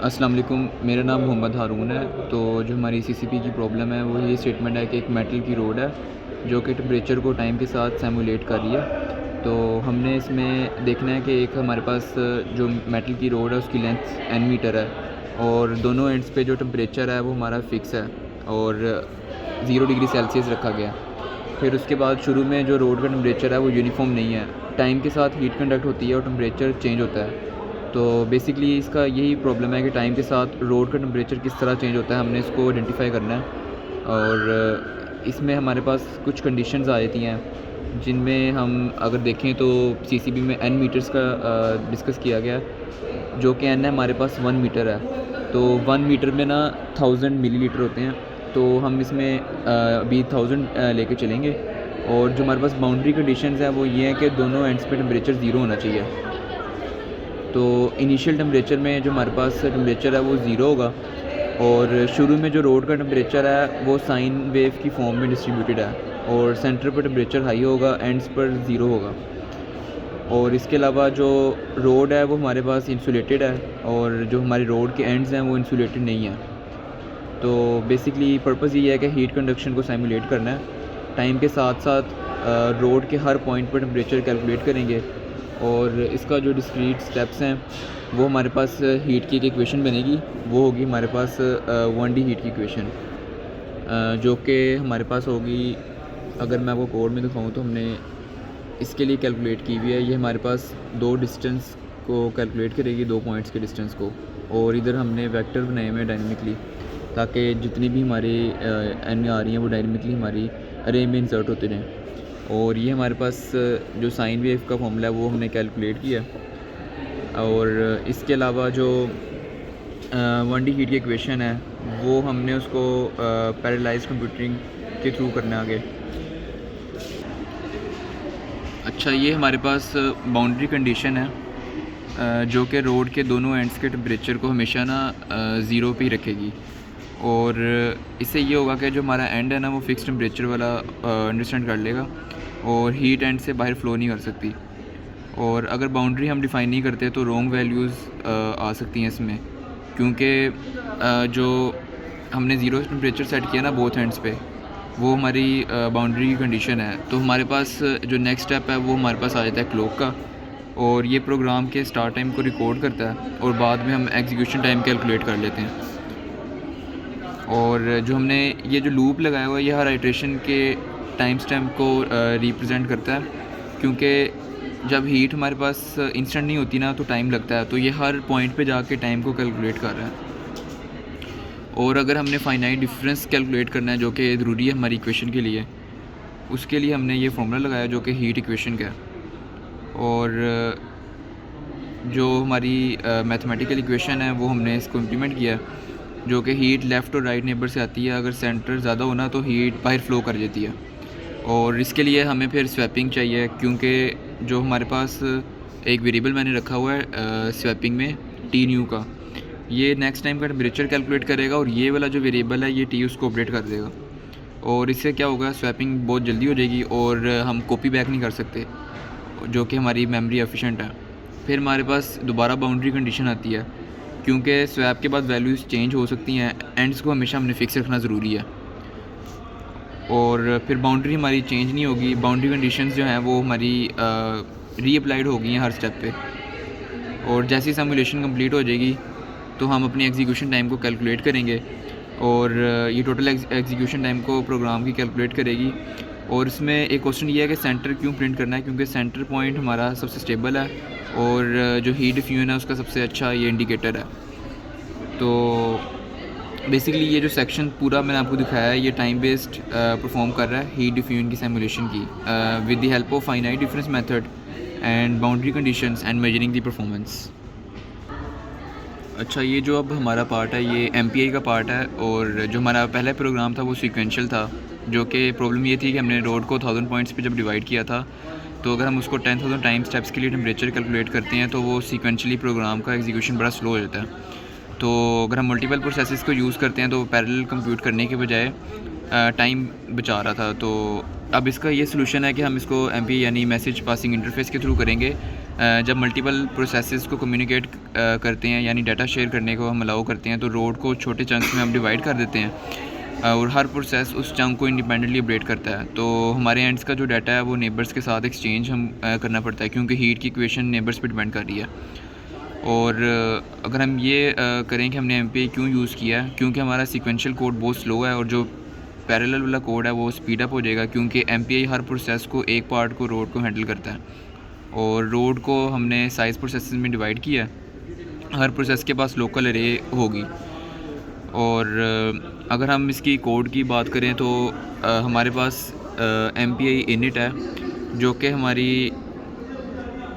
अस्सलाम वालेकुम, मेरा नाम मोहम्मद हारून है। तो जो हमारी सीसीपी की प्रॉब्लम है वो ये स्टेटमेंट है कि एक मेटल की रोड है जो कि टेम्परेचर को टाइम के साथ सिमुलेट कर रही है। तो हमने इसमें देखना है कि एक हमारे पास जो मेटल की रोड है उसकी लेंथ एन मीटर है और दोनों एंड्स पे जो टेम्परेचर है वो हमारा फ़िक्स है और 0 डिग्री सेल्सियस रखा गया है। फिर उसके बाद शुरू में जो रोड का टेम्परेचर है वो यूनिफॉर्म नहीं है, टाइम के साथ हीट कंडक्ट होती है और टेम्परेचर चेंज होता है। तो बेसिकली इसका यही प्रॉब्लम है कि टाइम के साथ रोड का टेम्परेचर किस तरह चेंज होता है, हमने इसको आइडेंटिफाई करना है। और इसमें हमारे पास कुछ कंडीशंस आ जाती हैं जिनमें हम अगर देखें तो सीसीबी में एन मीटर्स का डिस्कस किया गया है, जो कि एन है हमारे पास 1 मीटर है। तो 1 मीटर में ना 1000 मिलीलीटर होते हैं। तो हम इसमें अभी 1000 लेके चलेंगे। और जो हमारे पास बाउंड्री कंडीशंस हैं वो ये हैं कि दोनों एंड्स पे टेम्परेचर 0 होना चाहिए। तो इनिशियल टेम्परेचर में जो हमारे पास टेम्परेचर है वो 0 होगा और शुरू में जो रोड का टेम्परेचर है वो साइन वेव की फॉर्म में डिस्ट्रीब्यूटेड है और सेंटर पर टेम्परेचर हाई होगा, एंड्स पर 0 होगा। और इसके अलावा जो रोड है वो हमारे पास इंसुलेटेड है और जो हमारी रोड के एंड्स हैं वो इंसुलेटेड नहीं है। तो बेसिकली पर्पज़ ये है कि हीट कंडक्शन को सिमुलेट करना है। टाइम के साथ साथ रोड के हर पॉइंट पर टेम्परेचर कैलकुलेट करेंगे और इसका जो डिस्क्रीट स्टेप्स हैं वो हमारे पास हीट की एक इक्वेशन बनेगी। वो होगी हमारे पास 1D हीट की इक्वेशन, जो कि हमारे पास होगी। अगर मैं आपको कोड में दिखाऊँ तो हमने इसके लिए कैलकुलेट की हुई है। ये हमारे पास दो डिस्टेंस को कैलकुलेट करेगी, 2 पॉइंट्स के डिस्टेंस को। और इधर हमने वेक्टर बनाए हुए हैं डायनेमिकली, ताकि जितनी भी हमारी एन आ रही हैं वो डायनेमिकली हमारी अरे में इंसर्ट होते रहें। और ये हमारे पास जो साइन वेव का फॉर्मूला है वो हमने कैलकुलेट किया। और इसके अलावा जो 1D हीट की इक्वेशन है वो हमने उसको पैरेललाइज्ड कंप्यूटिंग के थ्रू करना आगे। अच्छा, ये हमारे पास बाउंड्री कंडीशन है जो कि रोड के दोनों एंड्स के टेम्परेचर को हमेशा ना 0 पे ही रखेगी। और इससे ये होगा कि जो हमारा एंड है ना वो फिक्स टेम्परेचर वाला अंडरस्टैंड कर लेगा और हीट एंड से बाहर फ़्लो नहीं कर सकती। और अगर बाउंड्री हम डिफ़ाइन नहीं करते तो रॉन्ग वैल्यूज़ आ सकती हैं इसमें, क्योंकि जो हमने 0 टेम्परेचर सेट किया ना बोथ एंड्स पे, वो हमारी बाउंड्री की कंडीशन है। तो हमारे पास जो नेक्स्ट स्टेप है वो हमारे पास आ जाता है क्लॉक का, और ये प्रोग्राम के स्टार्ट टाइम को रिकॉर्ड करता है और बाद में हम एग्जीक्यूशन टाइम कैलकुलेट कर लेते हैं। और जो हमने ये जो लूप लगाया हुआ है ये हर आइट्रेशन के टाइम स्टैम्प को रिप्रेजेंट करता है, क्योंकि जब हीट हमारे पास इंस्टेंट नहीं होती ना तो टाइम लगता है। तो ये हर पॉइंट पे जाके टाइम को कैलकुलेट कर रहा है। और अगर हमने फाइनाइट डिफरेंस कैलकुलेट करना है जो कि ज़रूरी है हमारी इक्वेशन के लिए, उसके लिए हमने ये फार्मूला लगाया जो कि हीट इक्वेशन का है। और जो हमारी मैथमेटिकल इक्वेशन है वो हमने इसको इम्प्लीमेंट किया, जो कि हीट लेफ़्ट और राइट नेबर से आती है। अगर सेंटर ज़्यादा होना तो हीट बाहर फ़्लो कर जाती है। और इसके लिए हमें फिर स्वैपिंग चाहिए, क्योंकि जो हमारे पास एक वेरिएबल मैंने रखा हुआ है स्वैपिंग में टी न्यू का, ये नेक्स्ट टाइम का टेम्परेचर कैलकुलेट करेगा और ये वाला जो वेरिएबल है ये टी उसको अपडेट कर देगा। और इससे क्या होगा, स्वैपिंग बहुत जल्दी हो जाएगी और हम कॉपी बैक नहीं कर सकते, जो कि हमारी मेमोरी एफिशिएंट है। फिर हमारे पास दोबारा बाउंड्री कंडीशन आती है, क्योंकि स्वैप के बाद वैल्यूज़ चेंज हो सकती हैं। एंड्स को हमेशा हमने फिक्स रखना ज़रूरी है। और फिर बाउंड्री हमारी चेंज नहीं होगी। बाउंड्री कंडीशंस जो हैं वो हमारी रीअप्लाइड हो गई हैं हर स्टेप पे। और जैसी सिमुलेशन कंप्लीट हो जाएगी तो हम अपनी एग्जीक्यूशन टाइम को कैलकुलेट करेंगे और ये टोटल एग्जीक्यूशन टाइम को प्रोग्राम की कैलकुलेट करेगी। और इसमें एक क्वेश्चन ये है कि सेंटर क्यों प्रिंट करना है, क्योंकि सेंटर पॉइंट हमारा सबसे स्टेबल है और जो हीट डिफ्यूजन है उसका सबसे अच्छा ये इंडिकेटर है। तो बेसिकली ये जो सेक्शन पूरा मैंने आपको दिखाया है ये टाइम बेस्ड परफॉर्म कर रहा है हीट डिफ्यूजन की सिमुलेशन की with the help of finite difference method and boundary conditions and measuring the performance. अच्छा, ये जो अब हमारा पार्ट है ये MPI का पार्ट है। और जो हमारा पहला प्रोग्राम था वो सीक्वेंशियल था, जो कि प्रॉब्लम ये थी कि हमने रोड को 1000 पॉइंट्स पे जब डिवाइड किया था, तो अगर हम उसको 10,000 टाइम स्टेप्स के लिए टेम्परेचर कैलकुलेट करते हैं तो वो सीक्वेंशली प्रोग्राम का एग्जीक्यूशन बड़ा स्लो हो जाता है। तो अगर हम मल्टीपल प्रोसेसेस को यूज़ करते हैं तो पैरेलल कंप्यूट करने के बजाय टाइम बचा रहा था। तो अब इसका ये सलूशन है कि हम इसको MPI यानी मैसेज पासिंग इंटरफेस के थ्रू करेंगे, जब मल्टीपल प्रोसेसेस को कम्युनिकेट करते हैं, यानी डाटा शेयर करने को हम अलाउ करते हैं, तो रोड को छोटे चंक्स में हम डिवाइड कर देते हैं और हर प्रोसेस उस चंक को इंडिपेंडेंटली अपडेट करता है। तो हमारे एंड्स का जो डाटा है वो नेबर्स के साथ एक्सचेंज हम करना पड़ता है, क्योंकि हीट की इक्वेशन नेबर्स पे डिपेंड कर रही है। और अगर हम ये करें कि हमने MPI क्यों यूज़ किया है, क्योंकि हमारा सीक्वेंशियल कोड बहुत स्लो है और जो पैरेलल वाला कोड है वो स्पीड अप हो जाएगा, क्योंकि MPI हर प्रोसेस को, एक पार्ट को, रोड को हैंडल करता है। और रोड को हमने साइज़ प्रोसेस में डिवाइड किया है, हर प्रोसेस के पास लोकल एरे होगी। और अगर हम इसकी कोड की बात करें तो हमारे पास MPI इनिट है, जो कि हमारी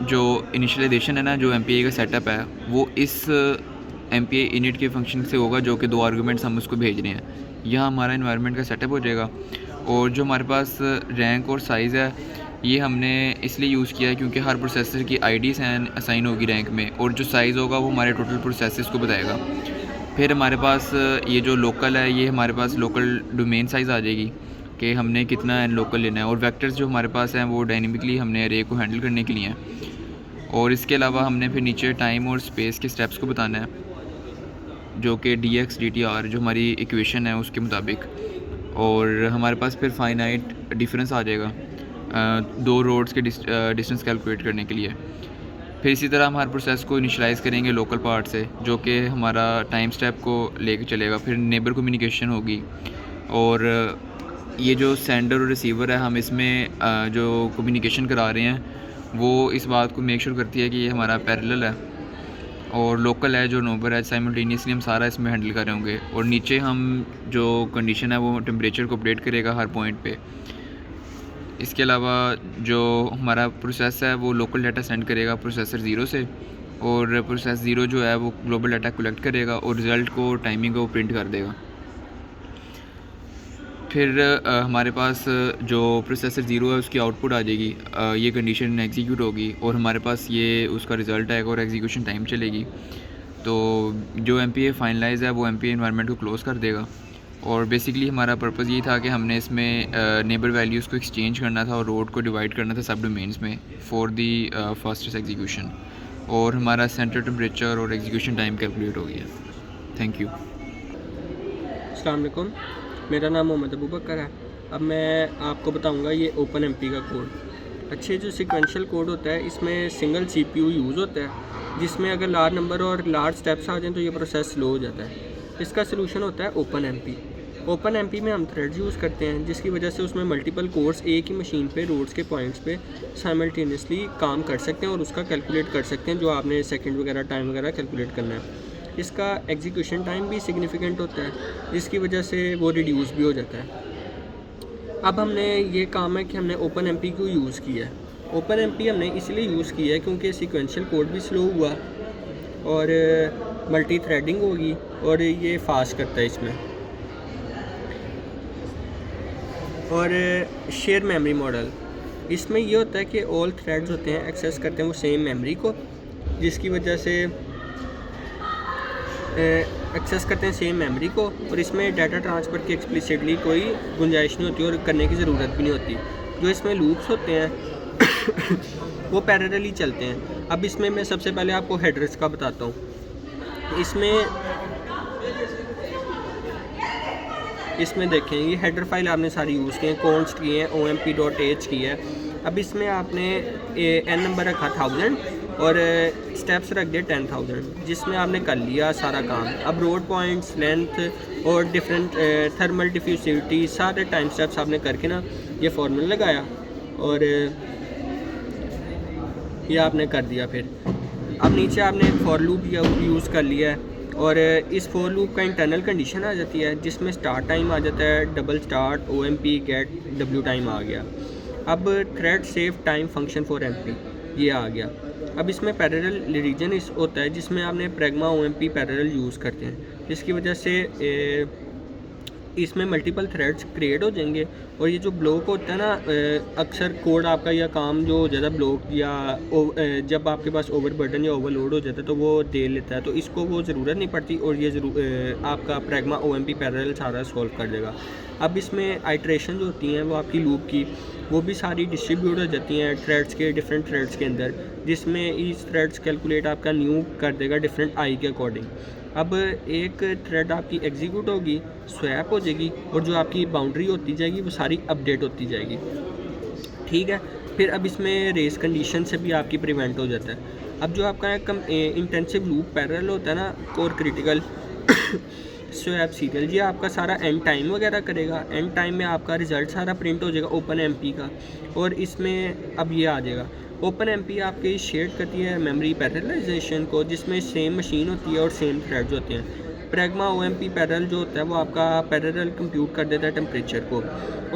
जो इनिशियलाइजेशन है ना, जो MPI का सेटअप है वो इस MPI इनिट के फंक्शन से होगा, जो कि 2 आर्गूमेंट्स हम उसको भेज रहे हैं। यहाँ हमारा इन्वायरमेंट का सेटअप हो जाएगा। और जो हमारे पास रैंक और साइज़ है, ये हमने इसलिए यूज़ किया है क्योंकि हर प्रोसेसर की ID असाइन होगी रैंक में, और जो साइज़ होगा वो हमारे टोटल प्रोसेसेस को बताएगा। फिर हमारे पास ये जो लोकल है, ये हमारे पास लोकल डोमेन साइज़ आ जाएगी कि हमने कितना लोकल लेना है। और वेक्टर्स जो हमारे पास हैं वो डायनेमिकली हमने अरे को हैंडल करने के लिए हैं। और इसके अलावा हमने फिर नीचे टाइम और स्पेस के स्टेप्स को बताना है, जो कि dx dt जो हमारी इक्वेशन है उसके मुताबिक। और हमारे पास फिर फाइनाइट डिफरेंस आ जाएगा 2 रोड्स के डिस्टेंस कैलकुलेट करने के लिए। फिर इसी तरह हम हर प्रोसेस को इनिशियलाइज़ करेंगे लोकल पार्ट से, जो कि हमारा टाइम स्टेप को लेके चलेगा। फिर नेबर कम्युनिकेशन होगी, और ये जो सेंडर और रिसीवर है, हम इसमें जो कम्युनिकेशन करा रहे हैं वो इस बात को मेक श्योर करती है कि ये हमारा पैरेलल है और लोकल है, जो नोबर है, साइमल्टेनियसली हम सारा इसमें हैंडल कर रहे होंगे। और नीचे हम जो कंडीशन है वो टेम्परेचर को अपडेट करेगा हर पॉइंट पे। इसके अलावा जो हमारा प्रोसेस है वो लोकल डाटा सेंड करेगा प्रोसेसर 0 से, और प्रोसेस 0 जो है वो ग्लोबल डाटा कलेक्ट करेगा और रिज़ल्ट को, टाइमिंग को प्रिंट कर देगा। फिर हमारे पास जो प्रोसेसर 0 है उसकी आउटपुट आ जाएगी, ये कंडीशन एग्जीक्यूट होगी और हमारे पास ये उसका रिज़ल्ट आएगा और एग्जीक्यूशन टाइम चलेगी। तो जो MPI फाइनलाइज है वो MPI इन्वायरमेंट को क्लोज़ कर देगा। और बेसिकली हमारा पर्पज़ ये था कि हमने इसमें नेबर वैल्यूज़ को एक्सचेंज करना था और रोड को डिवाइड करना था सब डोमेन्स में फॉर दी फास्टेस्ट एग्जीक्यूशन। और हमारा सेंटर टेम्परेचर और एग्जीक्यूशन टाइम कैलकुलेट हो गया। Thank you. अस्सलाम वालेकुम, मेरा नाम मोहम्मद अबू बकर है। अब मैं आपको बताऊंगा ये OpenMP का कोड। अच्छे जो सीक्वेंशियल कोड होता है, इसमें सिंगल CPU यूज़ होता है, जिसमें अगर लार्ज नंबर और लार्ज स्टेप्स आ जाएं तो ये प्रोसेस स्लो हो जाता है। इसका सलूशन होता है OpenMP में हम थ्रेड्स यूज़ करते हैं, जिसकी वजह से उसमें मल्टीपल कोर्स एक ही मशीन पे रोड्स के पॉइंट्स पे साइमल्टेनियसली काम कर सकते हैं और उसका कैलकुलेट कर सकते हैं, जो आपने सेकंड वगैरह टाइम वगैरह कैलकुलेट करना है। इसका एग्जीक्यूशन टाइम भी सिग्निफिकेंट होता है, जिसकी वजह से वो रिड्यूस भी हो जाता है। अब हमने ये काम है कि हमने OpenMP को यूज़ किया है। OpenMP हमने इसलिए यूज़ किया है क्योंकि सीक्वेंशियल कोड भी स्लो हुआ और मल्टी थ्रेडिंग होगी और ये फास्ट करता है इसमें। और शेयर मेमोरी मॉडल, इसमें ये होता है कि ऑल थ्रेड्स होते हैं एक्सेस करते हैं वो सेम मेमोरी को, जिसकी वजह से एक्सेस करते हैं सेम मेमोरी को, और इसमें डाटा ट्रांसफ़र की एक्सप्लिसिटली कोई गुंजाइश नहीं होती और करने की ज़रूरत भी नहीं होती। जो इसमें लूप्स होते हैं वो पैरेलली चलते हैं। अब इसमें मैं सबसे पहले आपको हेडर्स का बताता हूँ। इसमें देखें, ये हेडर फाइल आपने सारी यूज़ की हैं, कॉन्स्ट की हैं, omp.h की है। अब इसमें आपने n नंबर रखा 1000 और स्टेप्स रख दिए 10,000, जिसमें आपने कर लिया सारा काम। अब रोड पॉइंट्स, लेंथ और डिफरेंट थर्मल डिफ्यूसिविटी, सारे टाइम स्टेप्स आपने करके ना ये फार्मूला लगाया और ये आपने कर दिया। फिर अब नीचे आपने फॉर लूप यूज़ कर लिया है और इस फॉर लूप का इंटरनल कंडीशन आ जाती है, जिसमें स्टार्ट टाइम आ जाता है, double start, OMP get W time आ गया। अब thread save time function for MP ये आ गया। अब इसमें पैरेलल रीजन इस होता है, जिसमें आपने प्रैग्मा OMP पैरेलल यूज़ करते हैं, जिसकी वजह से इसमें मल्टीपल थ्रेड्स क्रिएट हो जाएंगे। और ये जो ब्लॉक होता है ना, अक्सर कोड आपका या काम जो ज़्यादा ब्लॉक या जब आपके पास ओवरबर्डन या ओवरलोड हो जाता है तो वो दे लेता है, तो इसको वो ज़रूरत नहीं पड़ती और ये आपका प्रैग्मा OMP पैरेलल सारा सॉल्व कर देगा। अब इसमें आइट्रेशन जो होती हैं वो आपकी लूप की, वो भी सारी डिस्ट्रीब्यूट हो जाती हैं थ्रेड्स के, डिफरेंट थ्रेड्स के अंदर, जिसमें ईच थ्रेड्स कैलकुलेट आपका न्यू कर देगा डिफरेंट आई के अकॉर्डिंग। अब एक थ्रेड आपकी एग्जीक्यूट होगी, स्वैप हो जाएगी, और जो आपकी बाउंड्री होती जाएगी वो सारी अपडेट होती जाएगी, ठीक है। फिर अब इसमें रेस कंडीशन से भी आपकी प्रिवेंट हो जाता है। अब जो आपका इंटेंसिव लूप पैरेलल होता है ना, कोर क्रिटिकल स्वैप सीरियल, ये आपका सारा एंड टाइम वगैरह करेगा। एंड टाइम में आपका रिजल्ट सारा प्रिंट हो जाएगा ओपन एमपी का, और इसमें अब ये आ जाएगा। ओपन एमपी आपके शेयर करती है मेमोरी पैरेललाइजेशन को, जिसमें सेम मशीन होती है और सेम थ्रेड्स होते हैं। प्रैग्मा ओएमपी पैरेलल जो होता है वो आपका पैरेलल कंप्यूट कर देता है टेम्परेचर को,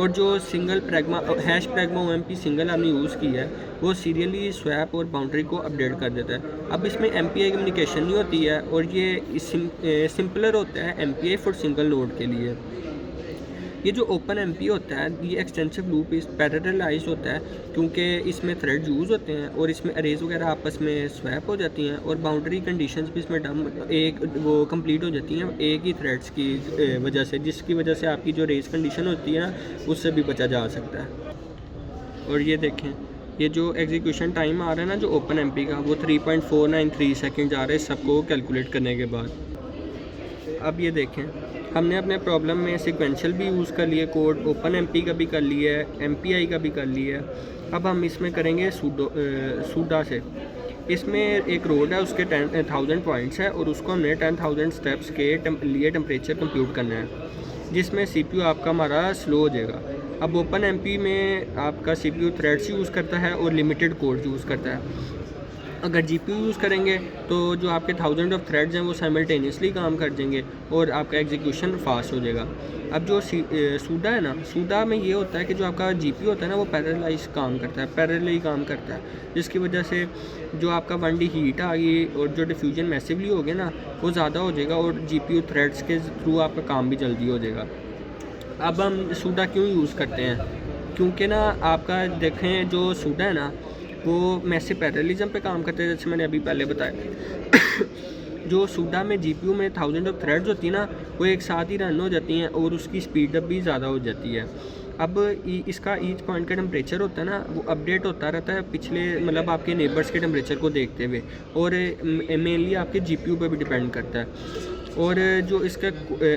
और जो single pragma hash pragma OMP single आपने यूज़ की है वो सीरियली स्वैप और बाउंड्री को अपडेट कर देता है। अब इसमें एमपीआई कम्युनिकेशन नहीं होती है, और ये सिंपलर होता है एमपीआई फॉर सिंगल नोड के लिए। ये जो ओपन एमपी होता है ये एक्सटेंसिव लूप इस पैरेललाइज होता है, क्योंकि इसमें थ्रेड यूज़ होते हैं और इसमें अरेज वगैरह आपस में स्वैप हो जाती हैं, और बाउंड्री कंडीशंस भी इसमें एक वो कंप्लीट हो जाती हैं एक ही थ्रेड्स की वजह से, जिसकी वजह से आपकी जो रेस कंडीशन होती है ना उससे भी बचा जा सकता है। और ये देखें, ये जो एग्जीक्यूशन टाइम आ रहा है ना जो ओपन एमपी का, वो 3.493 सेकेंड आ रहे हैं सबको कैलकुलेट करने के बाद। अब ये देखें, हमने अपने प्रॉब्लम में सिक्वेंशियल भी यूज़ कर लिए कोड, ओपन एमपी का भी कर लिया है, एमपीआई का भी कर लिया है। अब हम इसमें करेंगे सूडा से। इसमें एक रोड है, उसके 10,000 पॉइंट्स है, और उसको हमने 10,000 स्टेप्स के लिए टेम्परेचर कंप्यूट करना है, जिसमें सीपीयू आपका हमारा स्लो हो जाएगा। अब ओपन एमपी में आपका सीपीयू थ्रेड्स यूज़ करता है और लिमिटेड कोड यूज़ करता है। अगर जीपीयू यूज़ करेंगे तो जो आपके 1000 ऑफ थ्रेड्स हैं वो साइमल्टेनियसली काम कर देंगे और आपका एग्जीक्यूशन फास्ट हो जाएगा। अब जो सूडा है ना, सूडा में ये होता है कि जो आपका जीपीयू होता है ना वो पैरेललाइज काम करता है, पैरेलली काम करता है, जिसकी वजह से जो आपका 1D हीट आ गई और जो डिफ्यूजन मैसिवली हो गया ना वो ज़्यादा हो जाएगा, और जीपीयू थ्रेड्स के थ्रू आपका काम भी जल्दी हो जाएगा। अब हम सूडा क्यों यूज़ करते हैं, क्योंकि ना आपका देखें जो सूडा है ना वो मैसिव पैरेललिज्म पे काम करते हैं, जैसे मैंने अभी पहले बताया। जो सूडा में जीपीयू में 1000 ऑफ थ्रेड्स होती है ना वो एक साथ ही रन हो जाती हैं और उसकी स्पीड अप भी ज़्यादा हो जाती है। अब इसका ईच पॉइंट का टेम्परेचर होता है ना वो अपडेट होता रहता है पिछले मतलब आपके नेबर्स के टेम्परेचर को देखते हुए, और मेनली आपके जीपीयू पे भी डिपेंड करता है। और जो इसका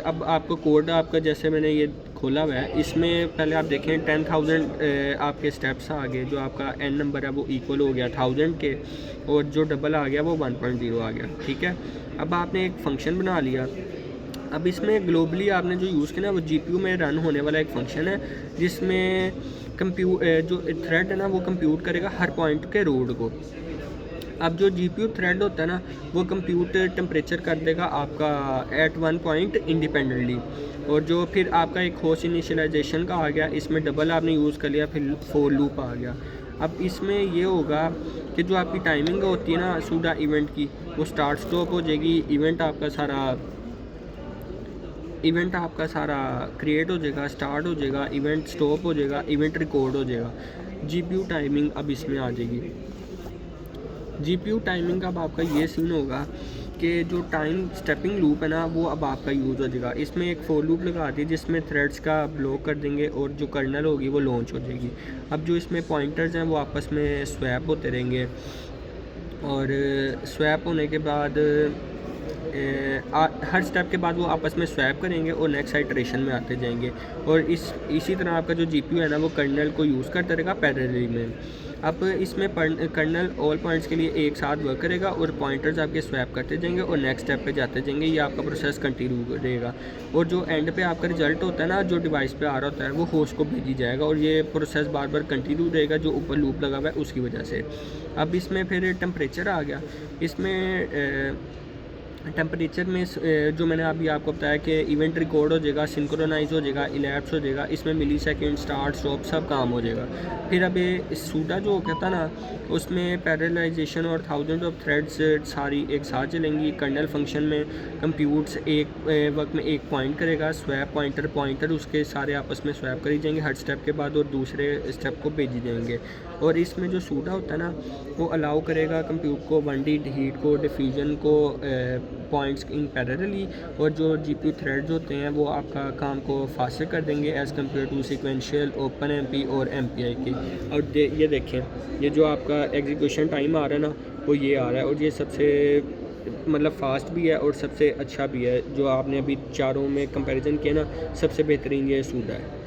अब आपको कोड आपका जैसे मैंने ये खोला हुआ है, इसमें पहले आप देखें 10,000 आपके स्टेप्स आ गए, जो आपका एन नंबर है वो इक्वल हो गया 1000 के, और जो डबल आ गया वो 1.0 आ गया, ठीक है। अब आपने एक फंक्शन बना लिया। अब इसमें ग्लोबली आपने जो यूज़ किया ना वो जीपीयू में रन होने वाला एक फंक्शन है, जिसमें जो थ्रेड है ना वो कंप्यूट करेगा हर पॉइंट के रोड को। अब जो जीपीयू थ्रेड होता है ना वो कंप्यूट टेम्परेचर कर देगा आपका एट 1 पॉइंट इंडिपेंडेंटली, और जो फिर आपका एक होस्ट इनिशियलाइजेशन का आ गया, इसमें डबल आपने यूज़ कर लिया, फिर फॉर लूप आ गया। अब इसमें ये होगा कि जो आपकी टाइमिंग होती है ना सूडा इवेंट की वो स्टार्ट स्टॉप हो जाएगी, इवेंट आपका सारा क्रिएट हो जाएगा, स्टार्ट हो जाएगा, इवेंट स्टॉप हो जाएगा, इवेंट रिकॉर्ड हो जाएगा। जीपीयू टाइमिंग अब इसमें आ जाएगी। जीपीयू टाइमिंग का अब आपका ये सीन होगा कि जो टाइम स्टेपिंग लूप है ना वो अब आपका यूज़ हो जाएगा। इसमें एक फॉर लूप लगा दी जिसमें थ्रेड्स का ब्लॉक कर देंगे और जो कर्नल होगी वो लॉन्च हो जाएगी। अब जो इसमें पॉइंटर्स हैं वो आपस में स्वैप होते रहेंगे, और स्वैप होने के बाद हर स्टेप के बाद वो आपस में स्वैप करेंगे और नेक्स्ट आइटरेशन में आते जाएंगे, और इसी तरह आपका जो जीपीयू है ना वो कर्नल को यूज़ करता रहेगा पैरेलली में। अब इसमें कर्नल ऑल पॉइंट्स के लिए एक साथ वर्क करेगा और पॉइंटर्स आपके स्वैप करते जाएंगे और नेक्स्ट स्टेप पे जाते जाएंगे, ये आपका प्रोसेस कंटिन्यू रहेगा। और जो एंड पे आपका रिजल्ट होता है ना जो डिवाइस पे आ रहा होता है वो होस्ट को भेजी जाएगा, और ये प्रोसेस बार बार कंटिन्यू रहेगा जो ऊपर लूप लगा हुआ है उसकी वजह से। अब इसमें फिर टेम्परेचर आ गया। इसमें टेम्परेचर में जो मैंने अभी आपको बताया कि इवेंट रिकॉर्ड हो जाएगा, सिंक्रोनाइज हो जाएगा, इलैप्स हो जाएगा, इसमें मिली सेकेंड स्टार्ट स्टॉप सब काम हो जाएगा। फिर अब सूडा जो कहता ना उसमें पैरेललाइजेशन और 1000 ऑफ थ्रेड्स सारी एक साथ चलेंगी। कर्नल फंक्शन में कंप्यूट्स एक वक्त में एक पॉइंट करेगा, स्वैप पॉइंटर उसके सारे आपस में स्वैप करी जाएंगे हर स्टेप के बाद, और दूसरे स्टेप को भेजी जाएंगे। और इसमें जो सूडा होता है ना वो अलाउ करेगा कंप्यूट को 1D हीट को, डिफ्यूजन को पॉइंट्स इन पैरेलली, और जो जीपीयू थ्रेड्स होते हैं वो आपका काम को फास्टर कर देंगे as compare to sequential open MP और एमपीआई के। और ये देखें, ये जो आपका एग्जीक्यूशन टाइम आ रहा है ना, वो ये आ रहा है, और ये सबसे मतलब फ़ास्ट भी है और सबसे अच्छा भी है। जो आपने अभी चारों में कंपैरिजन किया ना, सबसे बेहतरीन ये सूट है।